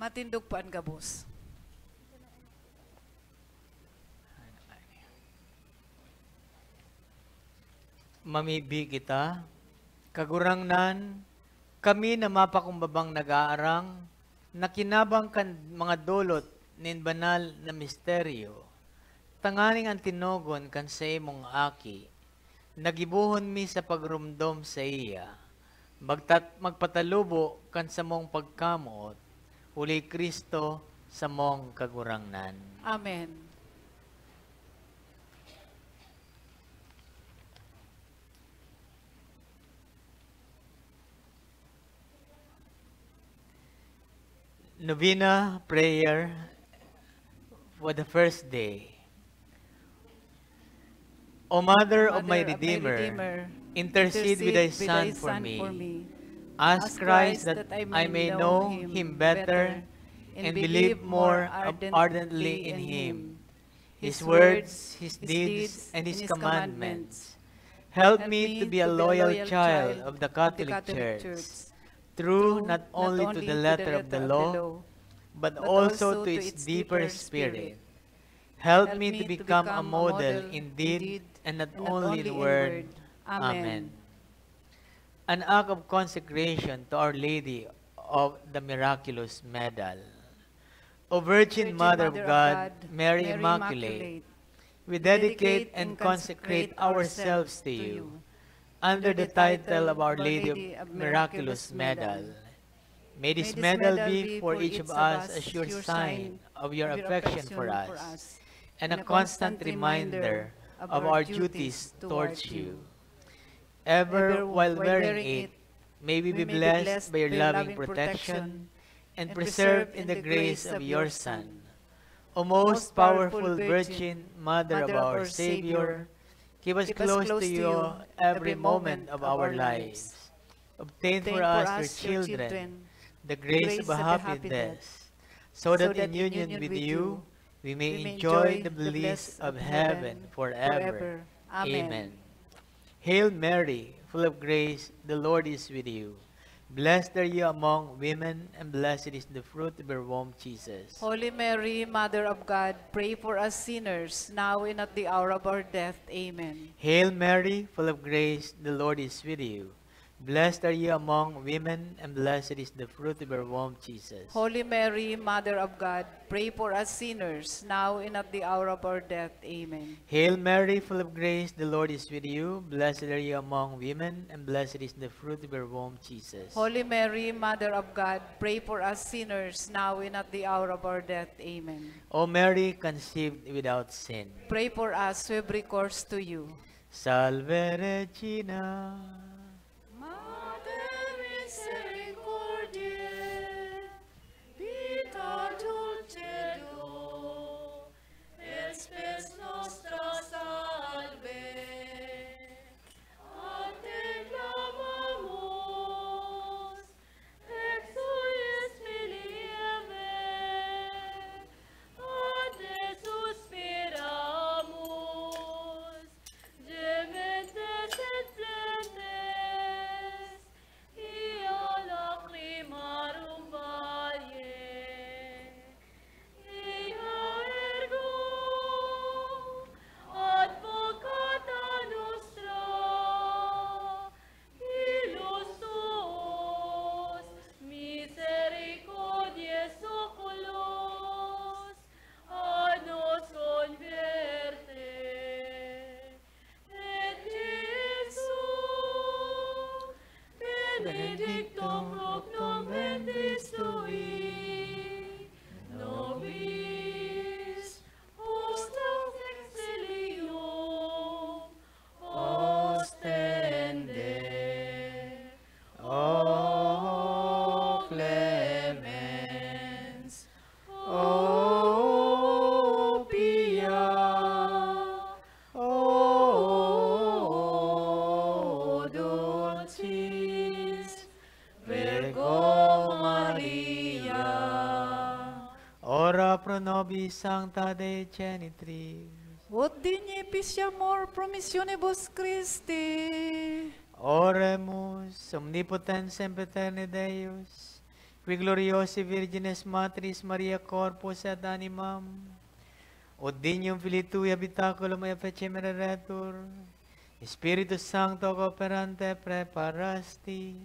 Matindog paan gabos. Mamibi kita, kagurangnan, kami na mapakumbabang nag-aarang, nakinabang kan mga dolot nin banal na misteryo, tanganing ang tinogon kan sa imong aki, nagibuhon mi sa pagrumdom sa iya, magpatalubo kan sa mong pagkamuot, uli Kristo sa mong kagurangnan. Amen. Novena prayer for the first day. O Mother of my Redeemer, intercede with thy Son for me. Ask Christ that I may know him better and believe more ardently in him, his words, his deeds, and his commandments. Help me to be a loyal child of the Catholic Church, true not only to the letter of the law, but also to its deeper spirit. Help me to become a model in deed and not only in word. Amen. An act of consecration to Our Lady of the Miraculous Medal. O Virgin Mother of God, Mary Immaculate, we dedicate and consecrate ourselves to you, under the title of Our Lady of Miraculous Medal. May this medal be for each of us a sure sign of your affection for us, and a constant reminder of our duties towards you. Ever while wearing it, may we be blessed by your loving protection and preserved in the grace of your Son. O most powerful Virgin, Mother of our Savior, keep us close to you every moment of our lives. Obtain for us, your children, the grace of a happy death, so that in union with you, we may enjoy the bliss of heaven forever. Amen. Hail Mary, full of grace, the Lord is with you. Blessed are you among women, and blessed is the fruit of your womb, Jesus. Holy Mary, Mother of God, pray for us sinners, now and at the hour of our death. Amen. Hail Mary, full of grace, the Lord is with you. Blessed are you among women, and blessed is the fruit of your womb, Jesus. Holy Mary, Mother of God, pray for us sinners, now and at the hour of our death. Amen. Hail Mary, full of grace, the Lord is with you. Blessed are you among women, and blessed is the fruit of your womb, Jesus. Holy Mary, Mother of God, pray for us sinners, now and at the hour of our death. Amen. O Mary, conceived without sin. Pray for us who have recourse to you. Salve Regina. Mater misericordiae, vita dulcedo, et spes nostra salve. A te clamamos, exules milieme, a te suspiramos, gementes et plentes, ea lacrimarum valle. Ea ergo, advocata nostra, illos tuos, misericordiae oculos, a nos converte. Et Jesum, benedictum fructum ventris tui, nobis ostras exilium ostende. O clemens, O pia, O dulcis Virgo Maria, Ora pro nobis sancta Dei genitrix. ut digni pisciamur promissionibus Christi. Oremus, omnipotens sempiterni Deus, qui gloriosi Virgines Matris Maria Corpus et Animam, ut dignum filitui habitaculum ea fecemere retur, Spiritus Sancto cooperante preparasti,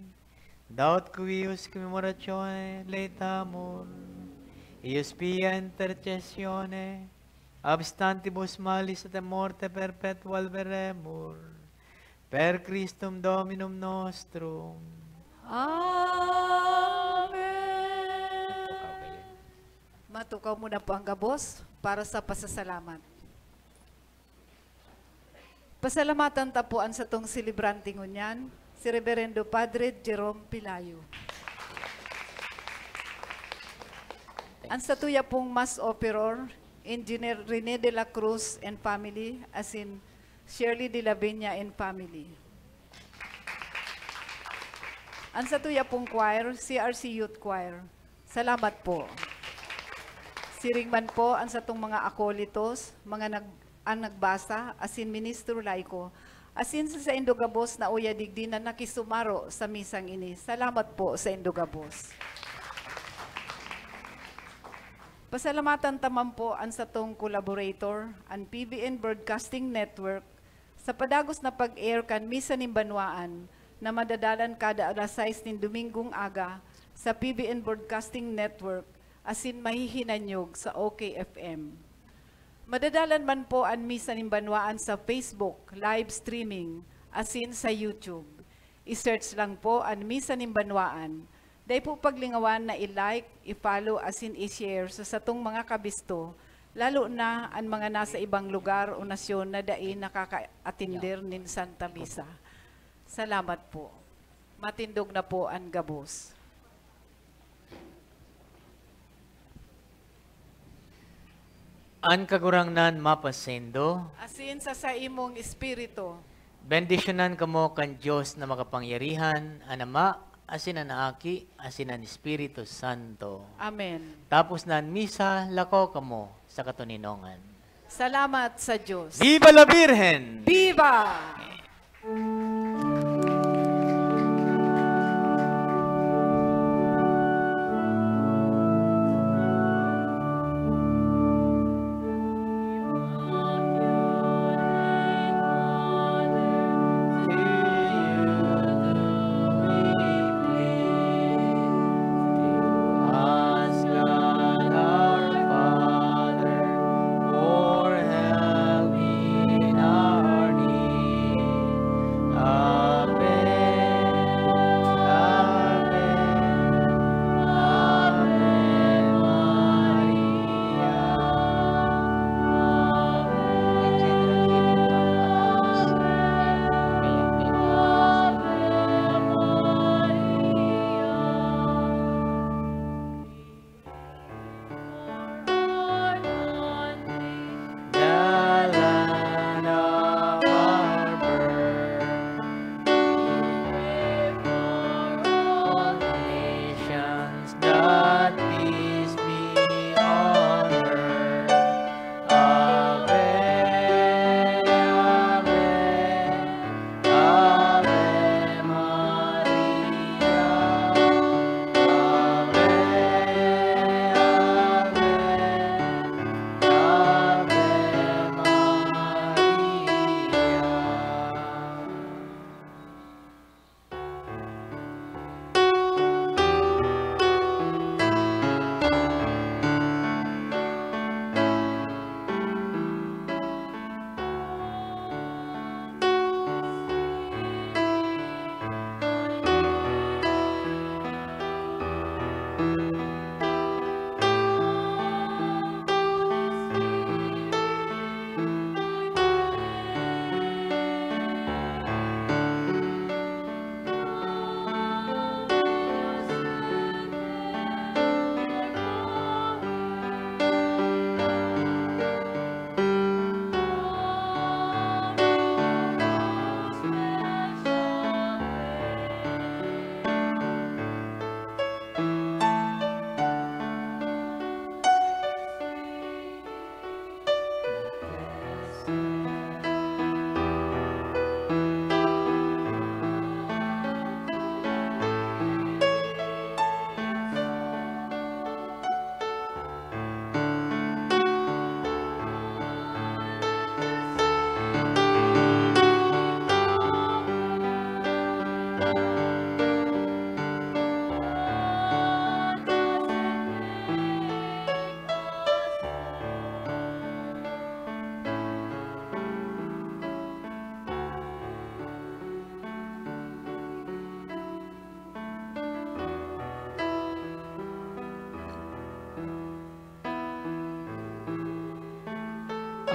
daut cuius commemoratione leitamur, ius pia intercessione, abstantibus malis et morte perpetua alveremur, per Christum Dominum nostrum. Amen. Matukaw muna po ang gabos para sa pasasalamat. Pasalamatan tapuan sa tong celebrante ngunyan, si Reverendo Padre Jerome Pilayo. Ang satuya pong Mass Operor, Engineer Rene de la Cruz and family, as in Shirley de la Viña and family. Ang satuya pong choir, CRC Youth Choir. Salamat po. Siringman po ang satong mga akolitos, mga nagbasa, asin ministro laiko, asin sa Indogabos na uya digdi na nakisumaro sa misang ini. Salamat po sa Indogabos. Pasalamatan taman po ang satong collaborator, ang PBN Broadcasting Network, sa padagos na pag-air kan misa ning banwaan na madadalan kada alas 6 nin Domingong aga sa PBN Broadcasting Network, asin mahihinanyog sa OKFM. Madadalan man po ang misa ning banwaan sa Facebook, live streaming, asin sa YouTube. I-search lang po ang misa ning banwaan. Dahil po paglingawan na i-like, i-follow, asin i-share sa satong mga kabisto, lalo na ang mga nasa ibang lugar o nasyon na dai nakaka-atinder nin Santa Misa. Salamat po. Matindog na po ang gabos. An kagurangnan mapasendo, Asin sa imong espiritu, bendisyonan kamo kan Diyos na makapangyarihan, an Ama, asin an Aki, asin an Espiritu Santo. Amen. Tapos na ang misa, lako kamo sa katuninongan. Salamat sa Diyos. Viva la Virgen! Viva! Ask God our Father for help in our need.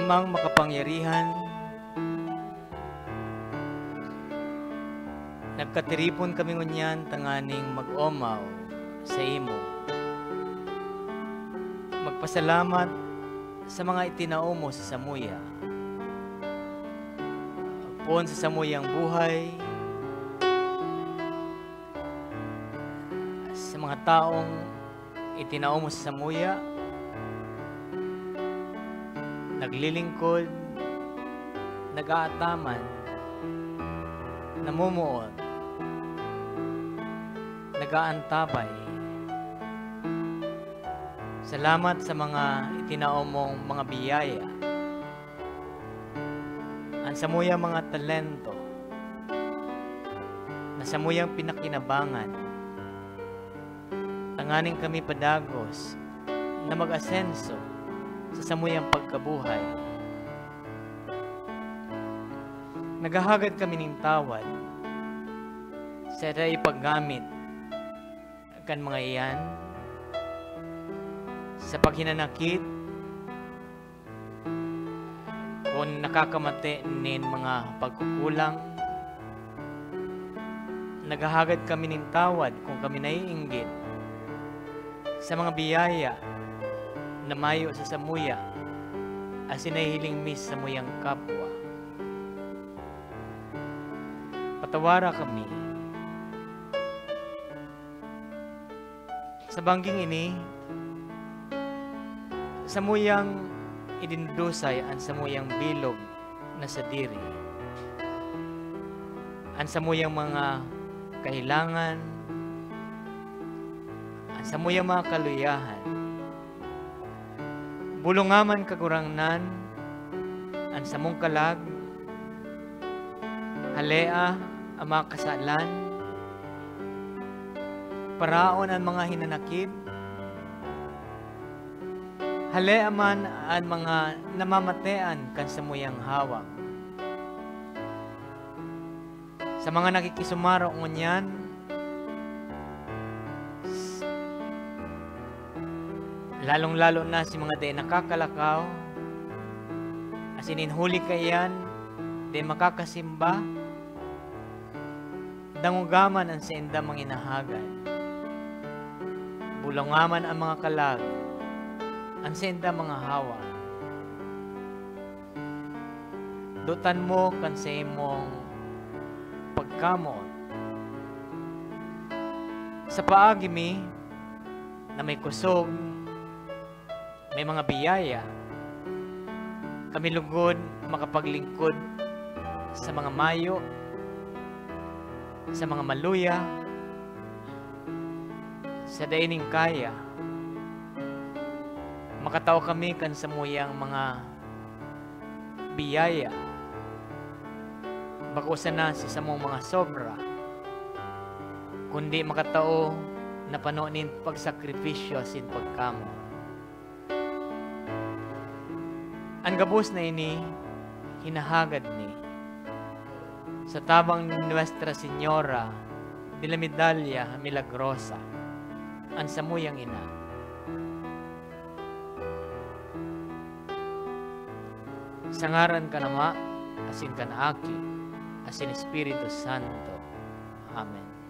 Amang makapangyarihan, nagkatiripon kami ngunyan tanganing mag-omaw sa imo. Magpasalamat sa mga itinao mo sa samuya. Pon sa samuyang buhay, sa mga taong itinao mo sa samuya, naglilingkod, nag-aataman, namumuot, nag-aantabay. Salamat sa mga itinao mong mga biyaya, ang samuyang mga talento, na samuyang pinakinabangan. Tanganing kami padagos na mag-asenso sa samuyang pagkabuhay. Naghahagad kami ng tawad sa ipaggamit kan mga iyan sa paghinanakit kung nakakamati nin mga pagkukulang. Naghahagad kami ng tawad kung kami naiinggit sa mga biyaya na mayo sa samuya as inahiling mis sa muyang kapwa. Patawara kami. Sa bangging ini, samuyang idindusay ang samuyang bilog na sa diri. Ang samuyang mga kahilangan, ang samuyang mga kaluyahan, bulungaman kagurangnan, ang samong kalag, halea ang mga kasalan, paraon ang mga hinanakit, halea man ang mga namamatean kan samuyang hawak. Sa mga nakikisumaro ngunyan, lalong-lalo na si mga di nakakalakaw, as ininhuli kayan, di makakasimba, dangugaman ang senda mga inahagad. Bulungaman ang mga kalag, ang senda mga hawa. Dutan mo kan sa imong pagkamot. Sa paagi mi, na may kusog, may mga biyaya, kami lugod makapaglingkod sa mga mayo, sa mga maluya, sa daining kaya. Makatao kami kan sa muyang mga biyaya, bakusan na sa samong mga sobra, kundi makatao na panonin pagsakripisyo sin pagkamo. Ang gabos na ini, hinahagad ni sa tabang ni Nuestra Señora de la Medalla Milagrosa, ang samuyang ina. Sa ngaran ka na ma, asin ka na aki, asin Espiritu Santo. Amen.